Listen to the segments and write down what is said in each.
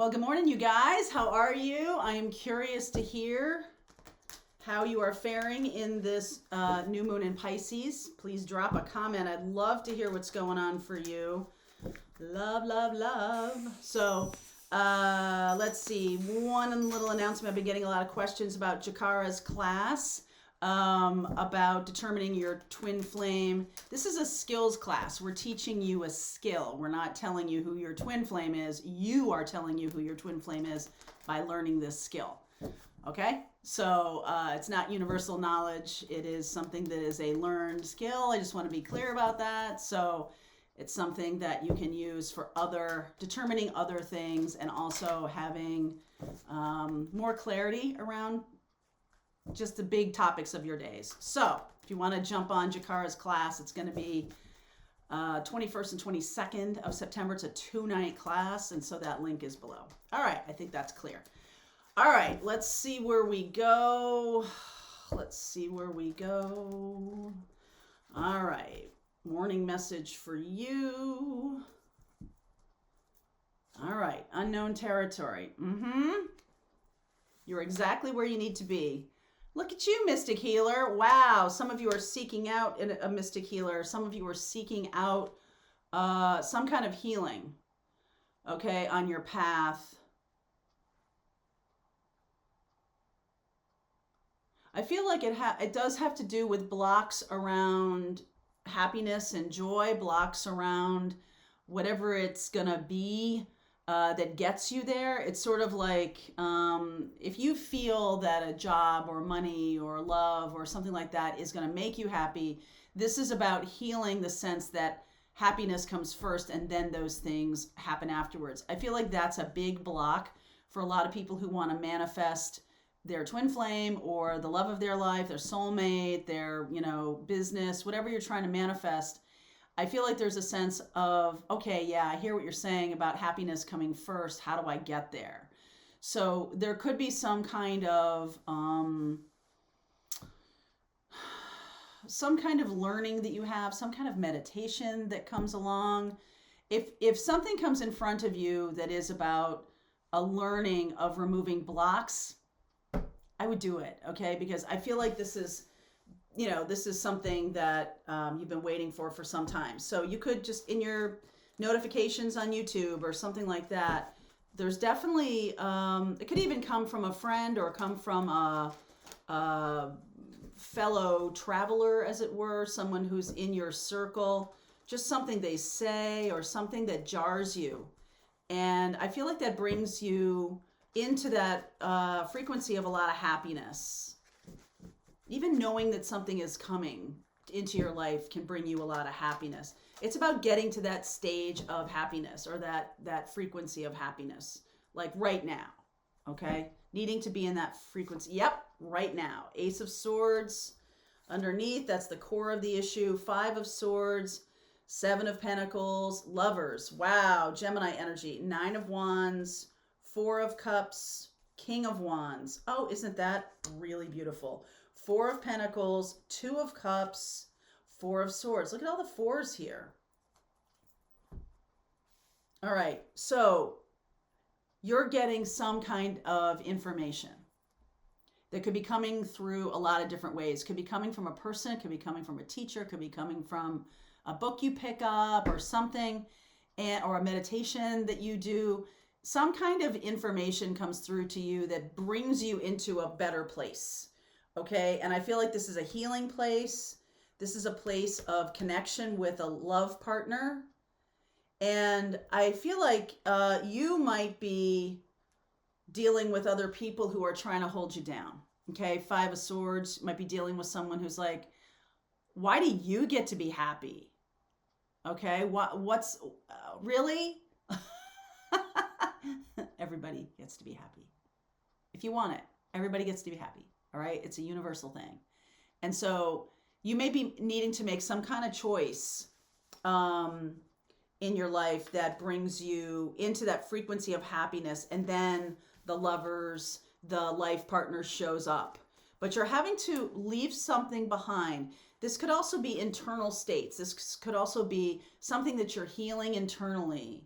Well, good morning, you guys. How are you? I am curious to hear how you are faring in this new moon in Pisces. Please drop a comment. I'd love to hear what's going on for you. Love, love, love. So, let's see. One little announcement. I've been getting a lot of questions about Jakara's class, about determining your twin flame. This is a skills class. We're teaching you a skill. We're not telling you who your twin flame is. You are telling you who your twin flame is by learning this skill. Okay? So it's not universal knowledge. It is something that is a learned skill. I just want to be clear about that. So it's something that you can use for determining other things and also having more clarity around just the big topics of your days. So if you want to jump on Jakara's class, it's going to be 21st and 22nd of September. It's a 2-night class, and so that link is below. All right, I think that's clear. All right, let's see where we go. All right, morning message for you. All right, unknown territory. You're exactly where you need to be. Look at you, Mystic Healer. Wow, some of you are seeking out a Mystic Healer. Some of you are seeking out some kind of healing, okay, on your path. I feel like it does have to do with blocks around happiness and joy, blocks around whatever it's gonna be that gets you there. It's sort of like if you feel that a job or money or love or something like that is gonna make you happy, this is about healing the sense that happiness comes first and then those things happen afterwards. I feel like that's a big block for a lot of people who want to manifest their twin flame or the love of their life, their soulmate, their, business, whatever you're trying to manifest. I feel like there's a sense of, okay, yeah, I hear what you're saying about happiness coming first. How do I get there? So there could be some kind of learning that you have, some kind of meditation that comes along. If something comes in front of you that is about a learning of removing blocks, I would do it, okay? Because I feel like this is something that you've been waiting for some time. So you could just, in your notifications on YouTube or something like that, there's definitely, it could even come from a friend or come from a fellow traveler, as it were, someone who's in your circle, just something they say or something that jars you. And I feel like that brings you into that frequency of a lot of happiness. Even knowing that something is coming into your life can bring you a lot of happiness. It's about getting to that stage of happiness or that frequency of happiness, like right now, okay? Needing to be in that frequency. Yep, right now. Ace of Swords underneath, that's the core of the issue. 5 of Swords, 7 of Pentacles, Lovers. Wow, Gemini energy. 9 of Wands, 4 of Cups, King of Wands. Oh, isn't that really beautiful? 4 of Pentacles, 2 of Cups, 4 of Swords. Look at all the 4s here. All right, so you're getting some kind of information that could be coming through a lot of different ways. Could be coming from a person, could be coming from a teacher, could be coming from a book you pick up or something, or a meditation that you do. Some kind of information comes through to you that brings you into a better place, okay? And I feel like this is a healing place. This is a place of connection with a love partner. And I feel like you might be dealing with other people who are trying to hold you down, okay? 5 of Swords, might be dealing with someone who's like, why do you get to be happy? Okay, what's really? Everybody gets to be happy. If you want it, everybody gets to be happy. All right. It's a universal thing. And so you may be needing to make some kind of choice in your life that brings you into that frequency of happiness. And then the Lovers, the life partner shows up. But you're having to leave something behind. This could also be internal states. This could also be something that you're healing internally.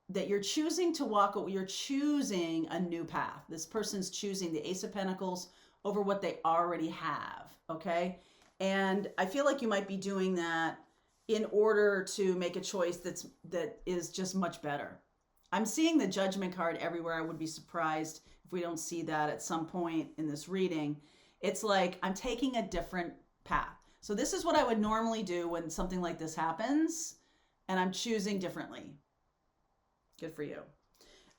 that you're choosing to walk, you're choosing a new path. This person's choosing the Ace of Pentacles over what they already have, okay? And I feel like you might be doing that in order to make a choice that is just much better. I'm seeing the Judgment card everywhere. I would be surprised if we don't see that at some point in this reading. It's like I'm taking a different path. So this is what I would normally do when something like this happens, and I'm choosing differently. Good for you.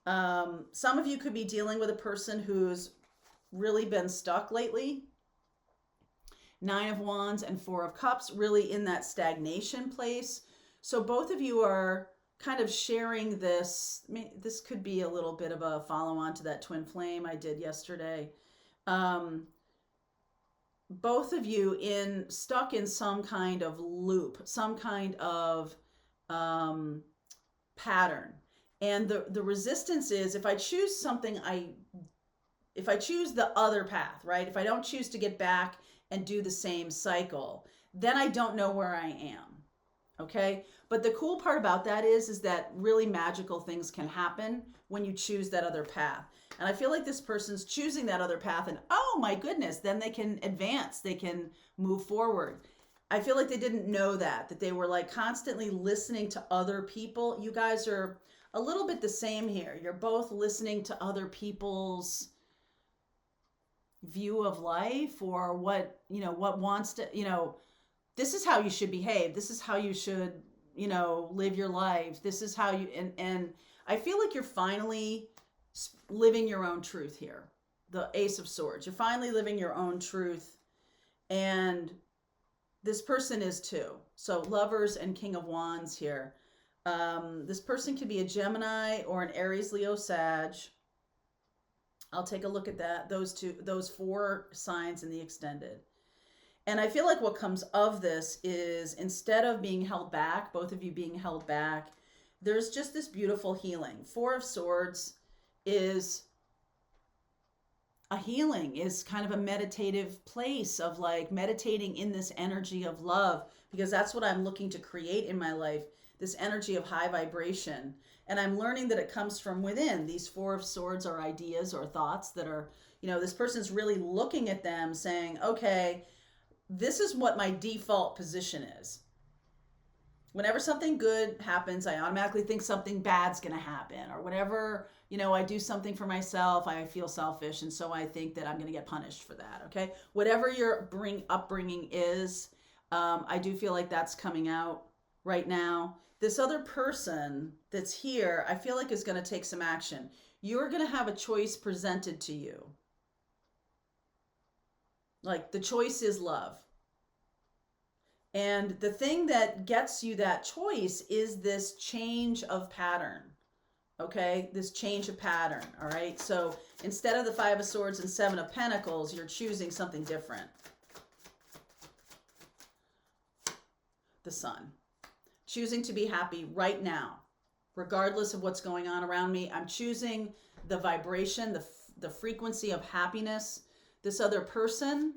Some of you could be dealing with a person who's really been stuck lately. 9 of Wands and 4 of Cups, really in that stagnation place. So both of you are kind of sharing this. I mean, this could be a little bit of a follow-on to that twin flame I did yesterday. Both of you stuck in some kind of loop, some kind of pattern. And the resistance is, if I choose something, if I choose the other path, right? If I don't choose to get back and do the same cycle, then I don't know where I am, okay? But the cool part about that is that really magical things can happen when you choose that other path. And I feel like this person's choosing that other path, and oh my goodness, then they can advance, they can move forward. I feel like they didn't know that they were like constantly listening to other people. You guys are a little bit the same here. You're both listening to other people's view of life, or what wants to, this is how you should behave. This is how you should, live your life. This is how you, and I feel like you're finally living your own truth here. The Ace of Swords. You're finally living your own truth. And this person is too. So Lovers and King of Wands here. This person could be a Gemini or an Aries, Leo, Sag. I'll take a look at that. Those 4 signs in the extended. And I feel like what comes of this is, instead of being held back, both of you being held back, there's just this beautiful healing. 4 of Swords is a healing, is kind of a meditative place of like meditating in this energy of love, because that's what I'm looking to create in my life, this energy of high vibration. And I'm learning that it comes from within. These 4 of Swords are ideas or thoughts that are, this person's really looking at them saying, okay, this is what my default position is. Whenever something good happens, I automatically think something bad's going to happen. Or whenever, I do something for myself, I feel selfish. And so I think that I'm going to get punished for that. Okay. Whatever your upbringing is, I do feel like that's coming out right now. This other person that's here, I feel like is going to take some action. You're going to have a choice presented to you. Like, the choice is love. And the thing that gets you that choice is this change of pattern. Okay, this change of pattern. All right, so instead of the 5 of Swords and 7 of Pentacles, you're choosing something different. The Sun. Choosing to be happy right now, regardless of what's going on around me. I'm choosing the vibration, the frequency of happiness. This other person,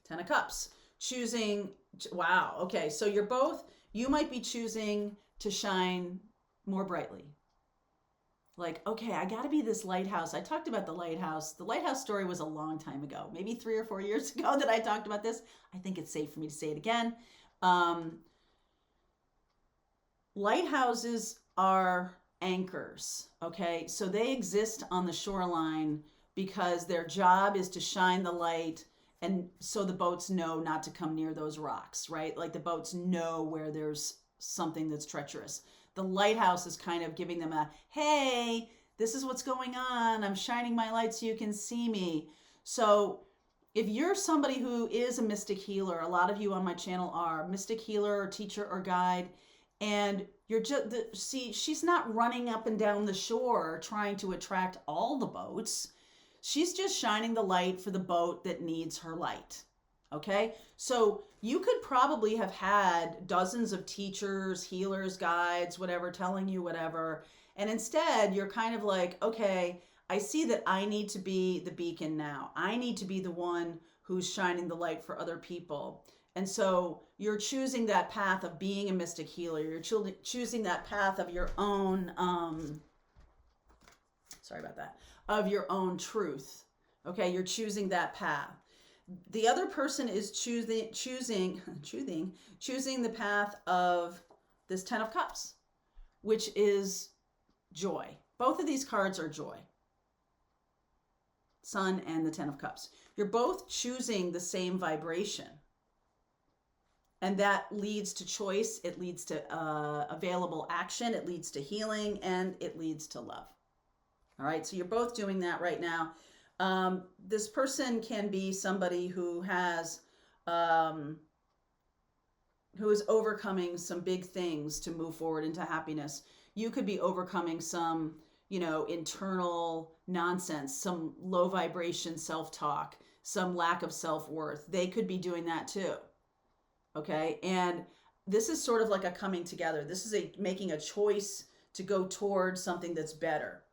10 of Cups, choosing, wow, okay, so you might be choosing to shine more brightly. Like, okay, I got to be this lighthouse. I talked about the lighthouse. The lighthouse story was a long time ago, maybe 3 or 4 years ago that I talked about this. I think it's safe for me to say it again. Lighthouses are anchors, okay? So they exist on the shoreline because their job is to shine the light, and so the boats know not to come near those rocks, right? Like, the boats know where there's something that's treacherous. The lighthouse is kind of giving them a, hey, this is what's going on. I'm shining my light so you can see me. So if you're somebody who is a mystic healer, a lot of you on my channel are mystic healer or teacher or guide, and you're just, she's not running up and down the shore trying to attract all the boats. She's just shining the light for the boat that needs her light. Okay, so you could probably have had dozens of teachers, healers, guides, whatever, telling you whatever. And instead, you're kind of like, okay, I see that I need to be the beacon now. I need to be the one who's shining the light for other people. And so you're choosing that path of being a mystic healer. You're choosing that path of your own, sorry about that, of your own truth. Okay, you're choosing that path. The other person is choosing the path of this Ten of Cups, which is joy. Both of these cards are joy. Sun and the Ten of Cups. You're both choosing the same vibration. And that leads to choice. It leads to available action. It leads to healing, and it leads to love. All right, so you're both doing that right now. This person can be somebody who is overcoming some big things to move forward into happiness. You could be overcoming some, internal nonsense, some low vibration self-talk, some lack of self-worth. They could be doing that too. Okay, and this is sort of like a coming together. This is making a choice to go towards something that's better,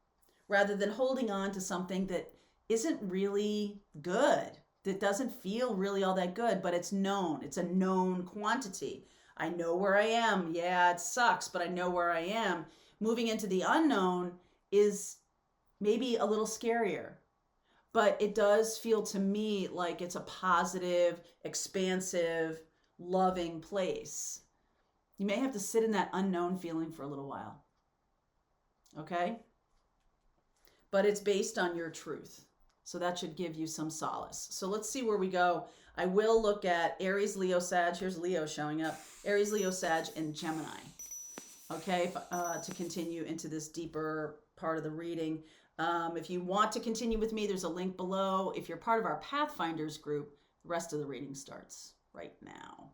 rather than holding on to something that isn't really good, that doesn't feel really all that good, but it's known. It's a known quantity. I know where I am. Yeah, it sucks, but I know where I am. Moving into the unknown is maybe a little scarier, but it does feel to me like it's a positive, expansive, loving place. You may have to sit in that unknown feeling for a little while. Okay? But it's based on your truth. So that should give you some solace. So let's see where we go. I will look at Aries, Leo, Sag. Here's Leo showing up. Aries, Leo, Sag, and Gemini. Okay, to continue into this deeper part of the reading. If you want to continue with me, there's a link below. If you're part of our Pathfinders group, the rest of the reading starts right now.